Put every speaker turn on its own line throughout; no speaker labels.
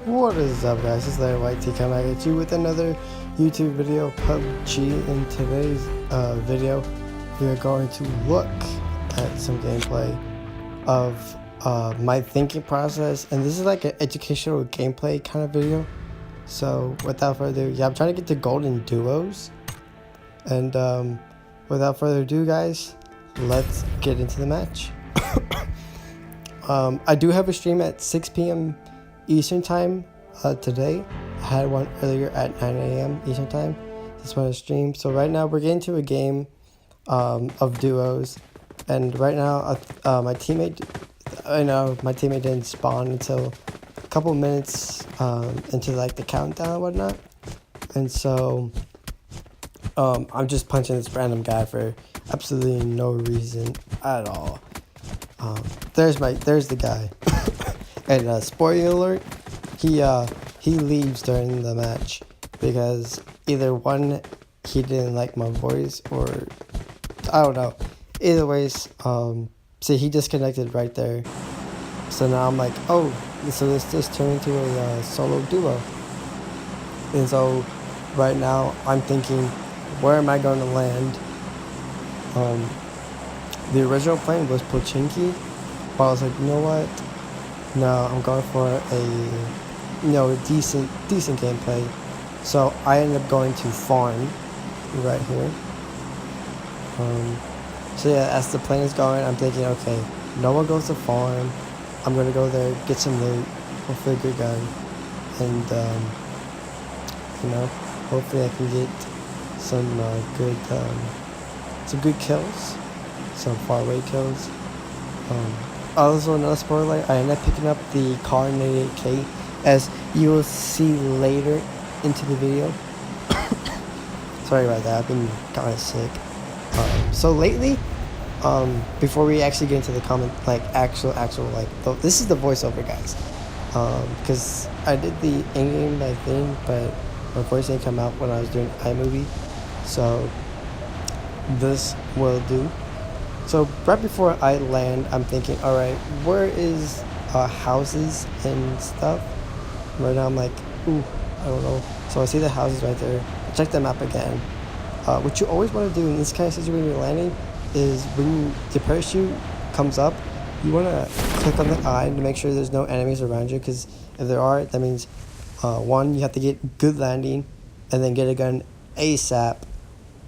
What is up, guys? It's LarryYT coming back at you with another YouTube video, Pubg. In today's video, we are going to look at some gameplay of my thinking process, and this is like an educational gameplay kind of video. So without further ado, I'm trying to get to golden duos, and without further ado, guys, let's get into the match. I do have a stream at 6 p.m. Eastern time today. I had one earlier at 9 a.m. Eastern time. That's when I streamed. So right now we're getting to a game of duos, and right now my teammate didn't spawn until a couple minutes into like the countdown and whatnot, and so I'm just punching this random guy for absolutely no reason at all. There's the guy. And spoiler alert, he leaves during the match because either one, he didn't like my voice, or I don't know. Either ways, see, he disconnected right there. So now I'm like, oh, so this just turned into a solo duo. And so right now I'm thinking, where am I going to land? The original plan was Pochinki, but I was like, you know what? No, I'm going for a decent gameplay. So I ended up going to farm right here. So yeah, as the plane is going, I'm thinking, okay, no one goes to farm. I'm gonna go there, get some loot, hopefully a good gun, and hopefully I can get some good kills, some far away kills. Also, another spoiler, I ended up picking up the KAR98, as you will see later into the video. Sorry about that, I've been kind of sick. So lately, before we actually get into the comment, like actual this is the voiceover, guys. Because I did the in-game thing, but my voice didn't come out when I was doing iMovie, so this will do. So right before I land, I'm thinking, all right, where is houses and stuff? Right now I'm like, ooh, I don't know. So I see the houses right there. I check the map again. What you always want to do in this kind of situation when you're landing is when the parachute comes up, you want to click on the eye to make sure there's no enemies around you, because if there are, that means one, you have to get good landing and then get a gun ASAP.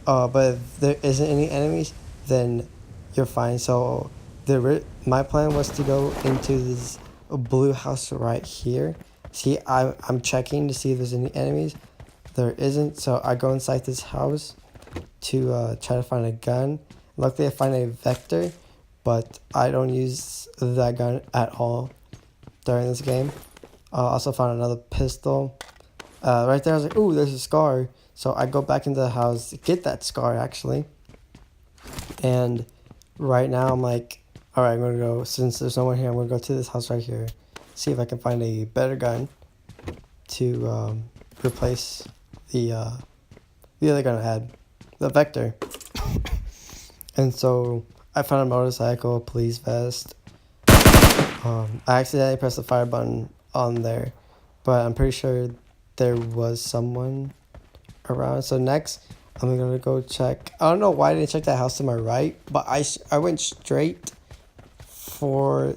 But if there isn't any enemies, then you're fine. So my plan was to go into this blue house right here. See, I'm checking to see if there's any enemies. There isn't, so I go inside this house to try to find a gun. Luckily I find a Vector, but I don't use that gun at all during this game. Also found another pistol. Right there I was like, ooh, there's a scar. So I go back into the house to get that scar actually. And right now I'm like, all right, I'm gonna go, since there's no one here, I'm gonna go to this house right here, see if I can find a better gun to replace the other gun I had, the Vector. And so I found a motorcycle, a police vest. I accidentally pressed the fire button on there, but I'm pretty sure there was someone around. So next, I'm gonna go check. I don't know why I didn't check that house to my right, but I went straight for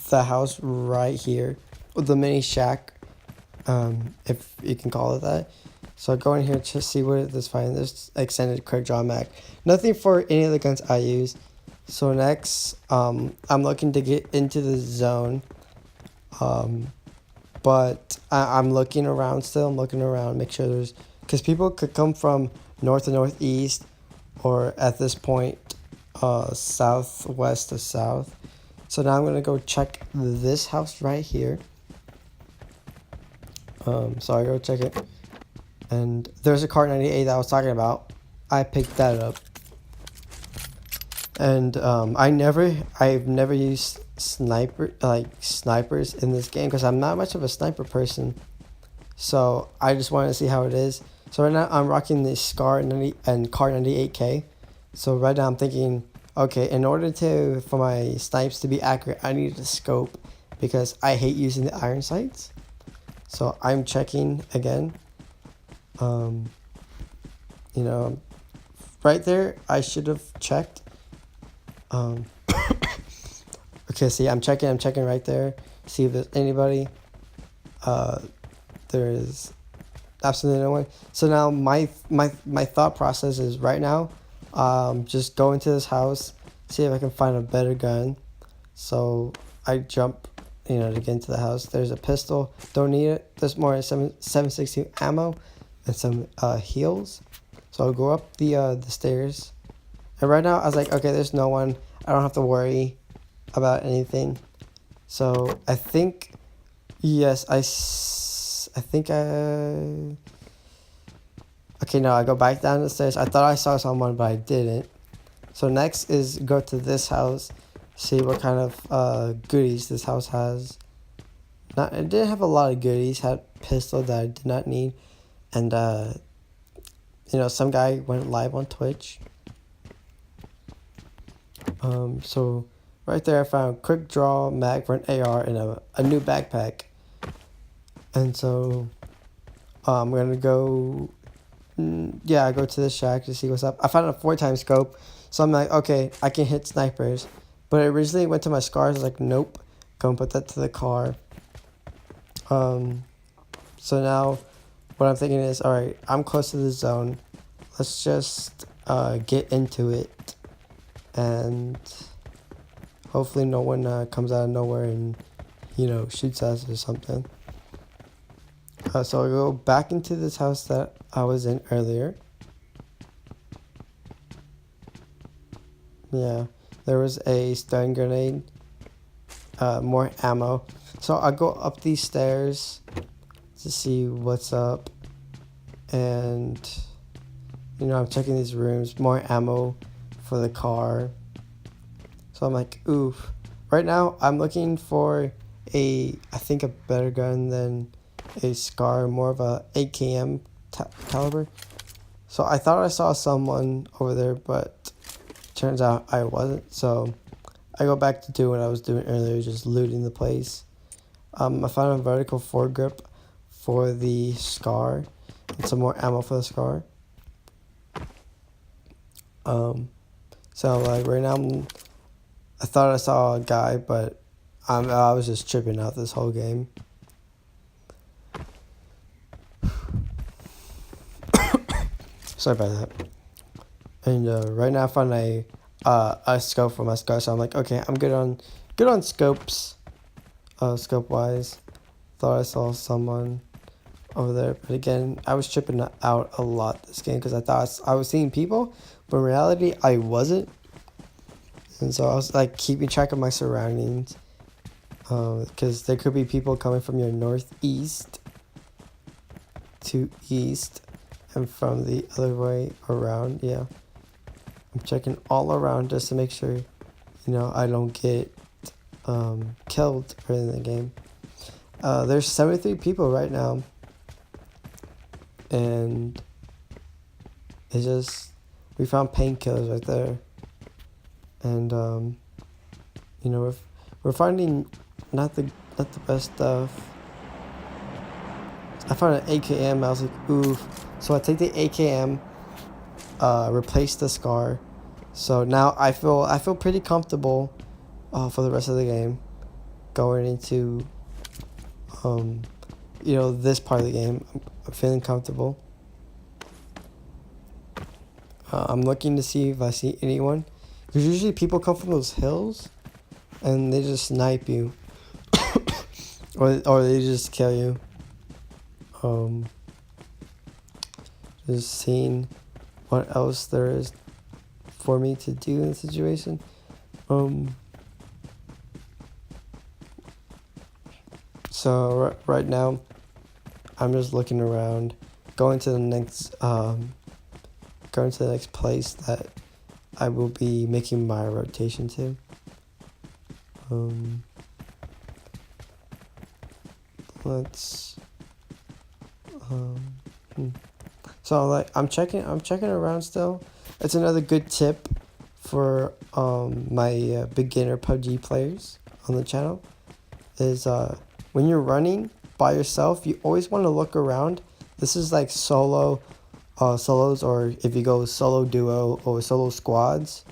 the house right here, the mini shack, if you can call it that. So I go in here to see what this find. There's extended quick draw mag. Nothing for any of the guns I use. So next, I'm looking to get into the zone, but I'm looking around still. I'm looking around, make sure there's, because people could come from north to northeast, or at this point, southwest to south. So now I'm gonna go check this house right here. So I go check it, and there's a KAR98 that I was talking about. I picked that up, and I've never used snipers in this game because I'm not much of a sniper person. So I just wanted to see how it is. So right now I'm rocking the SCAR and KAR98K. So right now I'm thinking, okay, in order for my snipes to be accurate, I need a scope because I hate using the iron sights. So I'm checking again. You know, right there, I should have checked. Okay, see, I'm checking right there. See if there's anybody. There is absolutely no one. So now my thought process is right now, just go into this house, see if I can find a better gun. So I jump, to get into the house. There's a pistol. Don't need it. There's more 7.62 ammo and some heals. So I'll go up the stairs. And right now I was like, okay, there's no one. I don't have to worry about anything. So I think, yes, I think okay, no, I go back down the stairs. I thought I saw someone, but I didn't. So next is go to this house, see what kind of goodies this house has. It didn't have a lot of goodies. Had pistol that I did not need, and some guy went live on Twitch. So right there I found quick draw mag for an AR and a new backpack. And so I'm gonna go. I go to the shack to see what's up. I found a 4x scope, so I'm like, okay, I can hit snipers. But it originally went to my scars. I was like, nope, go and put that to the car. So now what I'm thinking is, all right, I'm close to the zone. Let's just get into it, and hopefully no one comes out of nowhere and shoots us or something. So I go back into this house that I was in earlier. Yeah, there was a stun grenade, more ammo. So I go up these stairs to see what's up, and I'm checking these rooms, more ammo for the car. So I'm like, oof. Right now I'm looking for I think a better gun than a SCAR, more of a AKM caliber. So I thought I saw someone over there, but turns out I wasn't. So I go back to do what I was doing earlier, just looting the place. I found a vertical foregrip for the SCAR and some more ammo for the SCAR. So like right now I thought I saw a guy, but I was just tripping out this whole game. Sorry about that. And right now I found a scope for my SCAR, so I'm like, okay, I'm good on scopes. Scope wise, thought I saw someone over there, but again, I was tripping out a lot this game because I thought I was seeing people, but in reality I wasn't. And so I was like keeping track of my surroundings, because there could be people coming from your northeast to east and from the other way around. Yeah, I'm checking all around just to make sure I don't get killed in the game. There's 73 people right now, and it's just, we found painkillers right there, and we're finding not the best stuff. I found an AKM. I was like, oof. So I take the AKM, replace the SCAR. So now I feel pretty comfortable for the rest of the game, going into this part of the game. I'm feeling comfortable. I'm looking to see if I see anyone, because usually people come from those hills and they just snipe you or they just kill you. Just seeing what else there is for me to do in the situation. So right now I'm just looking around, going to the next place that I will be making my rotation to. So like I'm checking around still. It's another good tip for my beginner PUBG players on the channel is when you're running, by yourself, you always want to look around. This is like solos, or if you go solo duo or solo squads.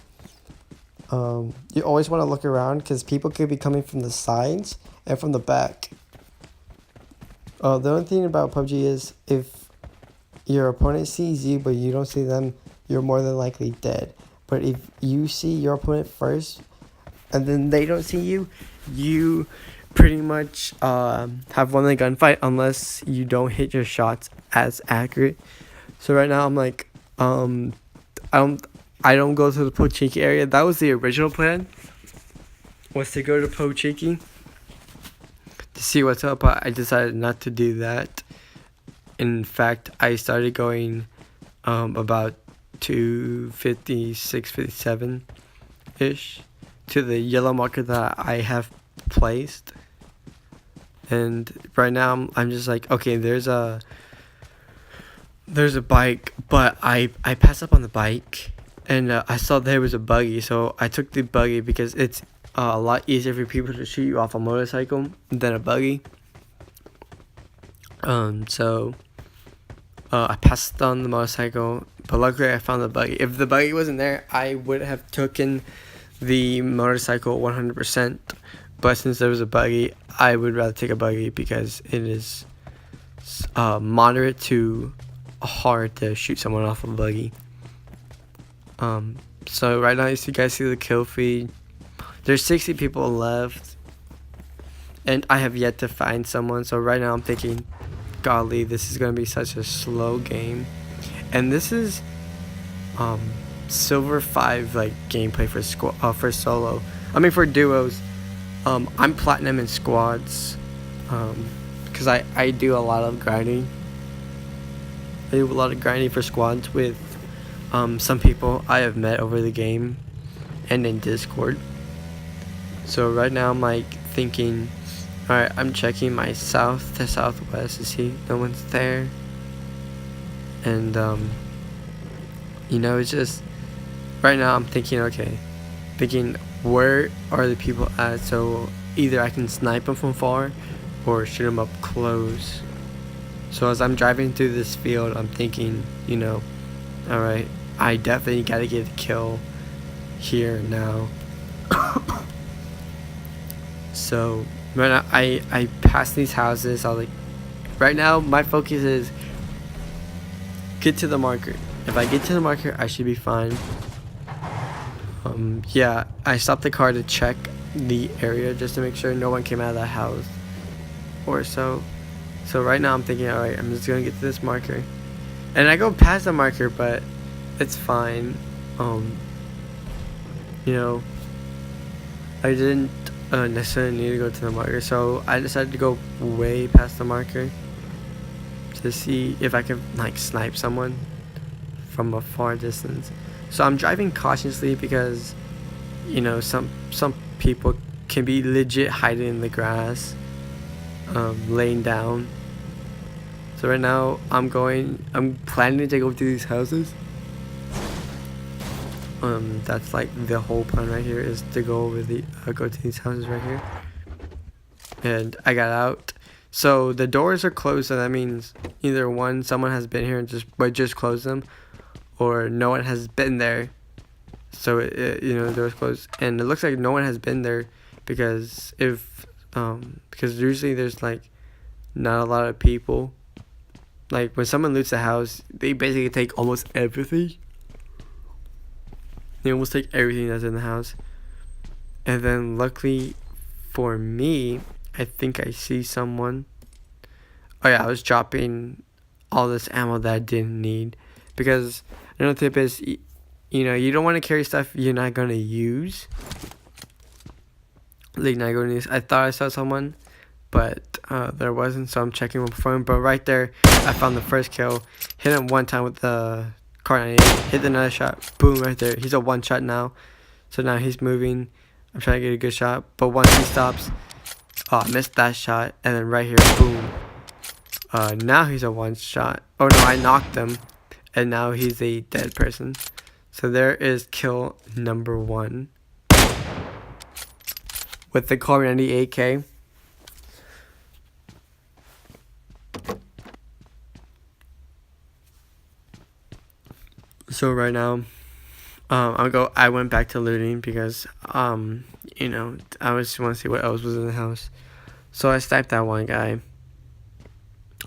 You always want to look around because people could be coming from the sides and from the back. The only thing about PUBG is if your opponent sees you but you don't see them, you're more than likely dead. But if you see your opponent first and then they don't see you, you pretty much have won the gunfight unless you don't hit your shots as accurate. So right now I'm like, I don't go to the Pubg area. That was the original plan, was to go to Pubg to see what's up, but I decided not to do that. In fact, I started going about 256, 57 ish to the yellow marker that I have placed. And right now I'm just like, okay, there's a bike, but I passed up on the bike, and I saw there was a buggy, so I took the buggy because it's a lot easier for people to shoot you off a motorcycle than a buggy. So I passed on the motorcycle, but luckily I found the buggy. If the buggy wasn't there, I would have taken the motorcycle 100%. But since there was a buggy, I would rather take a buggy because it is moderate to hard to shoot someone off a buggy. So right now, you guys see the kill feed. There's 60 people left, and I have yet to find someone. So right now I'm thinking, golly, this is gonna be such a slow game. And this is silver 5 like gameplay for solo. I mean for duos. I'm platinum in squads, because I do a lot of grinding. I do a lot of grinding for squads with some people I have met over the game and in Discord. So right now I'm like thinking, alright, I'm checking my south to southwest to see no one's there. And you know, it's just right now I'm thinking, okay, where are the people at, so either I can snipe them from far or shoot them up close. So as I'm driving through this field, I'm thinking, you know, alright, I definitely gotta get a kill here now. So right now I pass these houses. I was like, right now my focus is get to the marker. If I get to the marker, I should be fine. Yeah, I stopped the car to check the area just to make sure no one came out of that house or so. So right now I'm thinking, alright, I'm just gonna get to this marker, and I go past the marker, but it's fine. You know, I didn't necessarily need to go to the marker, so I decided to go way past the marker to see if I can like snipe someone from a far distance. So I'm driving cautiously because, you know, some people can be legit hiding in the grass, laying down. So right now I'm planning to go to these houses. That's like the whole plan right here, is to go to these houses right here. And I got out. So the doors are closed, so that means either one, someone has been here and just closed them, or no one has been there. So you know, the door's closed, and it looks like no one has been there because because usually there's like not a lot of people. Like when someone loots a house, they basically take almost everything. They almost take everything that's in the house. And then luckily for me, I think I see someone. Oh yeah, I was dropping all this ammo that I didn't need, because another tip is, you know, you don't want to carry stuff you're not going to use. Like, not going to use. I thought I saw someone, but there wasn't, so I'm checking my phone. But right there, I found the first kill. Hit him one time with the KAR98. Hit another shot. Boom, right there. He's a one shot now. So now he's moving. I'm trying to get a good shot. But once he stops, oh, I missed that shot. And then right here, boom. Now he's a one shot. Oh no, I knocked him. And now he's a dead person. So there is kill number 1 with the KAR98K. So right now, I went back to looting because you know, I just want to see what else was in the house. So I sniped that one guy.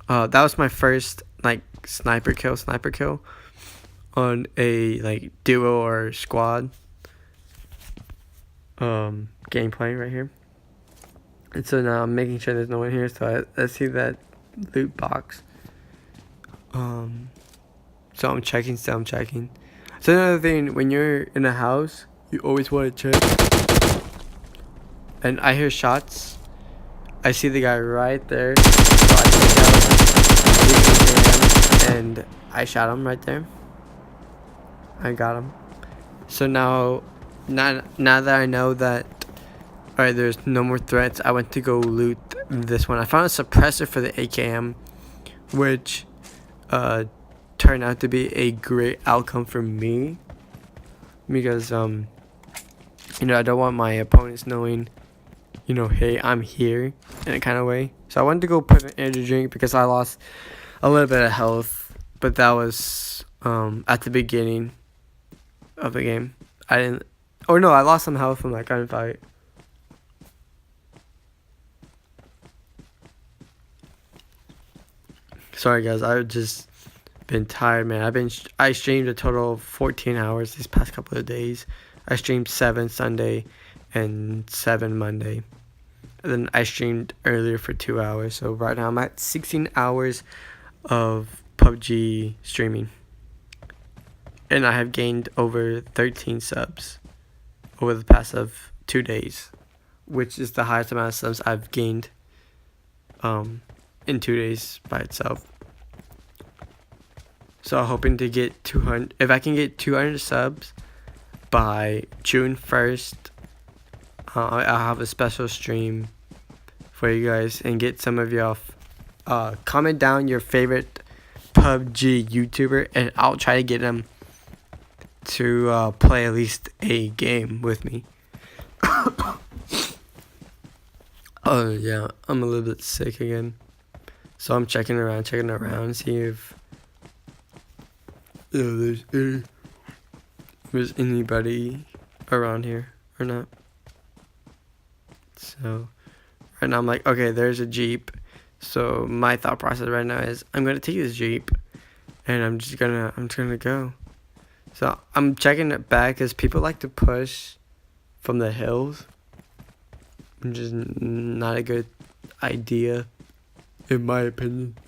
That was my first like sniper kill on a like duo or squad gameplay right here. And so now I'm making sure there's no one here. So I see that loot box. So I'm checking. So another thing, when you're in a house, you always want to check. And I hear shots. I see the guy right there. So I take out and I shot him right there. I got him. So now that I know that, alright, there's no more threats, I went to go loot this one. I found a suppressor for the AKM, which turned out to be a great outcome for me, because you know, I don't want my opponents knowing, you know, hey, I'm here, in a kind of way. So I wanted to go put an energy drink because I lost a little bit of health, but that was at the beginning of the game. I lost some health from that gunfight. Sorry guys, I've just been tired, man. I streamed a total of 14 hours these past couple of days. I streamed 7 Sunday and 7 Monday. And then I streamed earlier for 2 hours. So right now I'm at 16 hours of PUBG streaming. And I have gained over 13 subs over the past of 2 days, which is the highest amount of subs I've gained in 2 days by itself. So I'm hoping to get 200. If I can get 200 subs by June 1st, I'll have a special stream for you guys and get some of y'all. Comment down your favorite PUBG YouTuber, and I'll try to get them to play at least a game with me. Oh yeah, I'm a little bit sick again. So I'm checking around, see if there's anybody around here or not. So right now I'm like, okay, there's a Jeep. So my thought process right now is I'm gonna take this Jeep and I'm just gonna go. So I'm checking it back because people like to push from the hills, which is not a good idea in my opinion.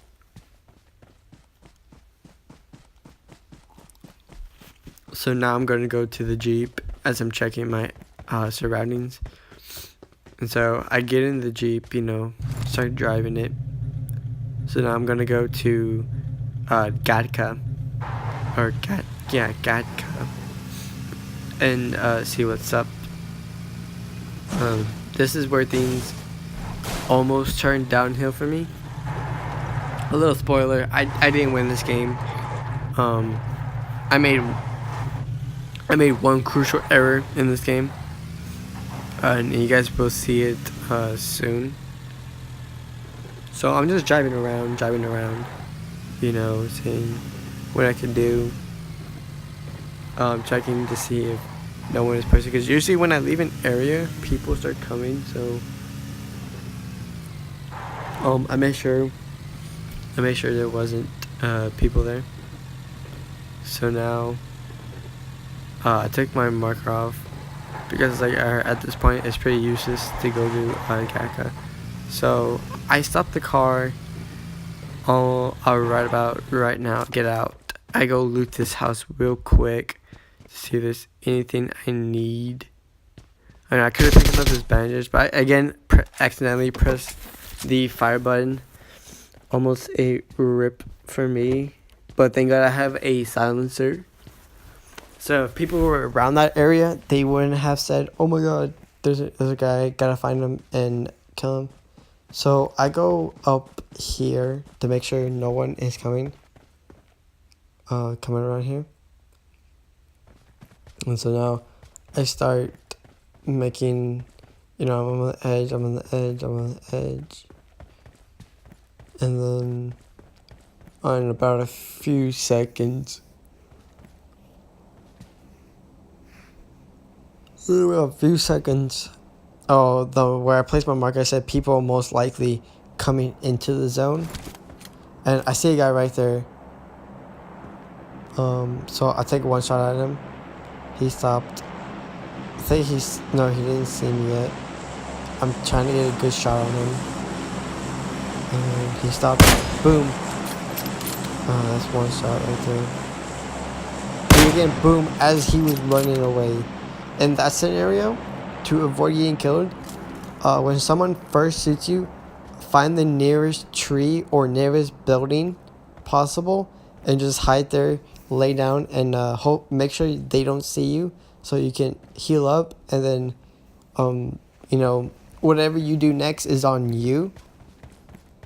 So now I'm going to go to the Jeep as I'm checking my surroundings. And so I get in the Jeep, you know, start driving it. So now I'm going to go to Gatka. Gatka. And see what's up. This is where things almost turned downhill for me. A little spoiler, I didn't win this game. I made one crucial error in this game, and you guys will see it soon. So I'm just driving around, you know, seeing what I can do. Checking to see if no one is pushing, because usually when I leave an area, people start coming. So I made sure there wasn't people there. So now I took my marker off because like at this point it's pretty useless to go to Kaka. So I stopped the car. I'll right about right now get out. I go loot this house real quick to see if there's anything I need. I mean, I could have picked up this bandages, but I, again, accidentally pressed the fire button. Almost a rip for me, but thank God I have a silencer. So if people were around that area, they wouldn't have said, "Oh my God, there's a guy, gotta find him and kill him." So I go up here to make sure no one is coming around here. And so now I start making, you know, I'm on the edge. And then in about a few seconds, A few seconds. Oh, where I placed my marker, I said people are most likely coming into the zone. And I see a guy right there. So I take one shot at him. He stopped. I think no, he didn't see me yet. I'm trying to get a good shot on him. And he stopped. Boom. Oh, that's one shot right there. And again, boom, as he was running away. In that scenario, to avoid getting killed, when someone first shoots you, find the nearest tree or nearest building possible and just hide there, lay down, and make sure they don't see you so you can heal up, and then whatever you do next is on you.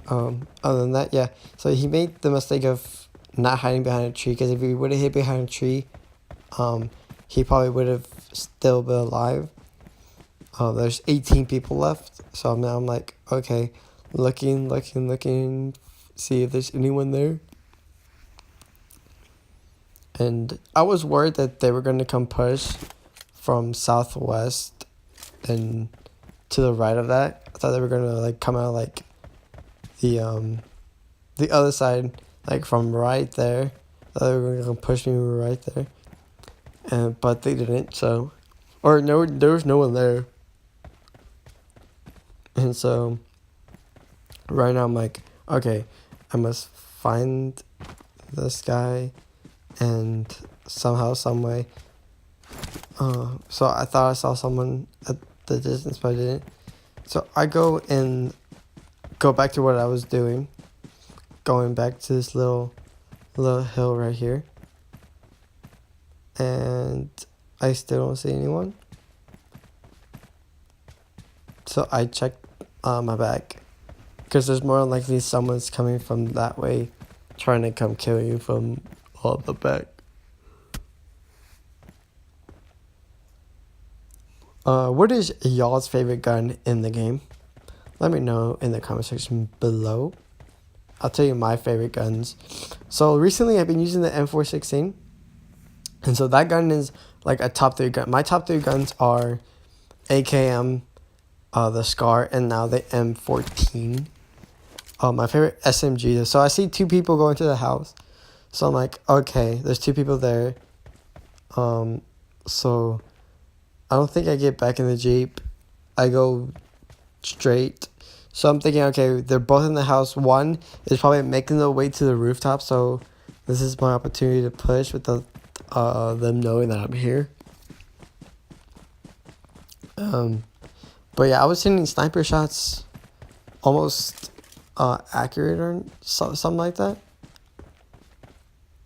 Other than that, yeah. So he made the mistake of not hiding behind a tree, because if he would have hid behind a tree, he probably would have still been alive. There's 18 people left, so now I'm like, okay, looking, see if there's anyone there. And I was worried that they were going to come push from southwest and to the right of that. I thought they were going to like come out like the other side, like from right there. I thought they were going to push me right there. But they didn't, so. Or no, there was no one there. And so right now I'm like, okay, I must find this guy and somehow, some way. So I thought I saw someone at the distance, but I didn't. So I go back to what I was doing, going back to this little hill right here, and I still don't see anyone. So I checked my back, because there's more likely someone's coming from that way, trying to come kill you from the back. What is y'all's favorite gun in the game? Let me know in the comment section below. I'll tell you my favorite guns. So recently I've been using the M416, and so that gun is like a top 3 gun. My top 3 guns are AKM, the SCAR, and now the M14. My favorite SMG. So I see 2 people going to the house. So I'm like, okay, there's 2 people there. So I don't think I get back in the Jeep. I go straight. So I'm thinking, okay, they're both in the house. One is probably making their way to the rooftop. So this is my opportunity to push without them knowing that I'm here. But yeah, I was hitting sniper shots almost accurate or something like that.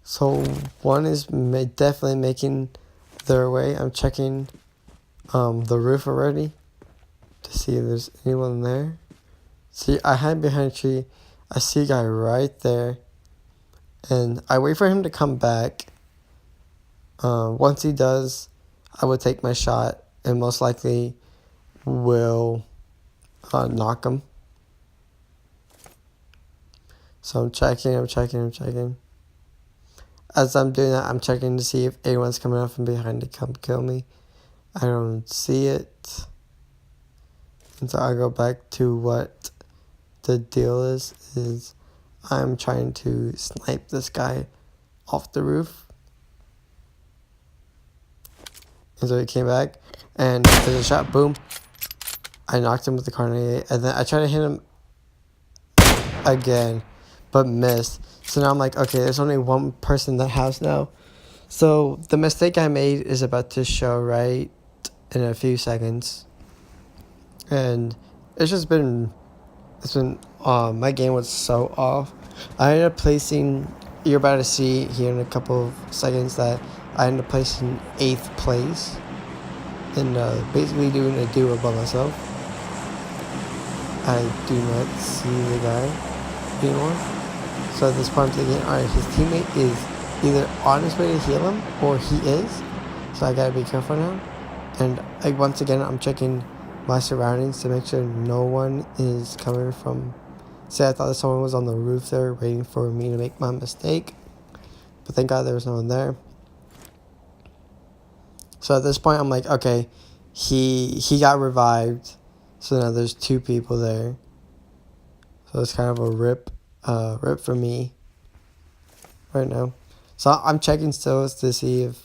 So one is definitely making their way. I'm checking the roof already to see if there's anyone there. See, I hide behind a tree. I see a guy right there, and I wait for him to come back. Once he does, I will take my shot and most likely will knock him. So I'm checking. As I'm doing that, I'm checking to see if anyone's coming up from behind to come kill me. I don't see it. And so I go back to what the deal is I'm trying to snipe this guy off the roof. And so he came back, and there's a shot, boom. I knocked him with the KAR98, and then I tried to hit him again, but missed. So now I'm like, okay, there's only one person in the house now. So the mistake I made is about to show right in a few seconds. And my game was so off. I ended up placing, you're about to see here in a couple of seconds that I ended up placing 8th place. And basically doing a duo by myself. I do not see the guy anymore. So at this point I'm thinking, alright, his teammate is either on his way to heal him, or he is. So I gotta be careful now. And once again, I'm checking my surroundings to make sure no one is coming from... See, I thought that someone was on the roof there waiting for me to make my mistake. But thank God there was no one there. So at this point, I'm like, okay, he got revived. So now there's 2 people there. So it's kind of a rip for me right now. So I'm checking stills to see if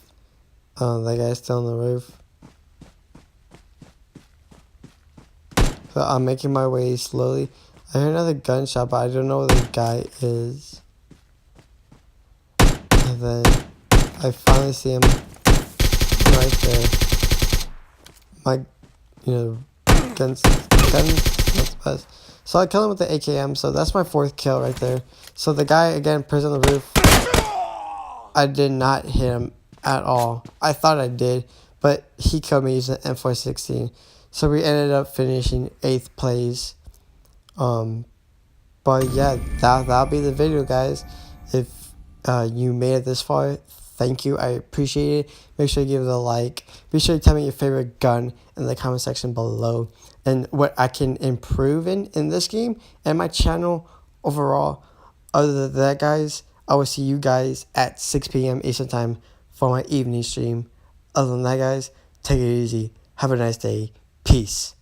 that guy's still on the roof. So I'm making my way slowly. I hear another gunshot, but I don't know where the guy is. And then I finally see him right there. My, guns, not the best. So I killed him with the AKM, so that's my 4th kill right there. So the guy, again, prison on the roof. I did not hit him at all. I thought I did, but he killed me using M416. So we ended up finishing 8th place. But yeah, that'll be the video, guys. If you made it this far, thank you. I appreciate it. Make sure you give it a like. Be sure to tell me your favorite gun in the comment section below and what I can improve in this game and my channel overall. Other than that, guys, I will see you guys at 6 p.m. Eastern Time for my evening stream. Other than that, guys, take it easy. Have a nice day. Peace.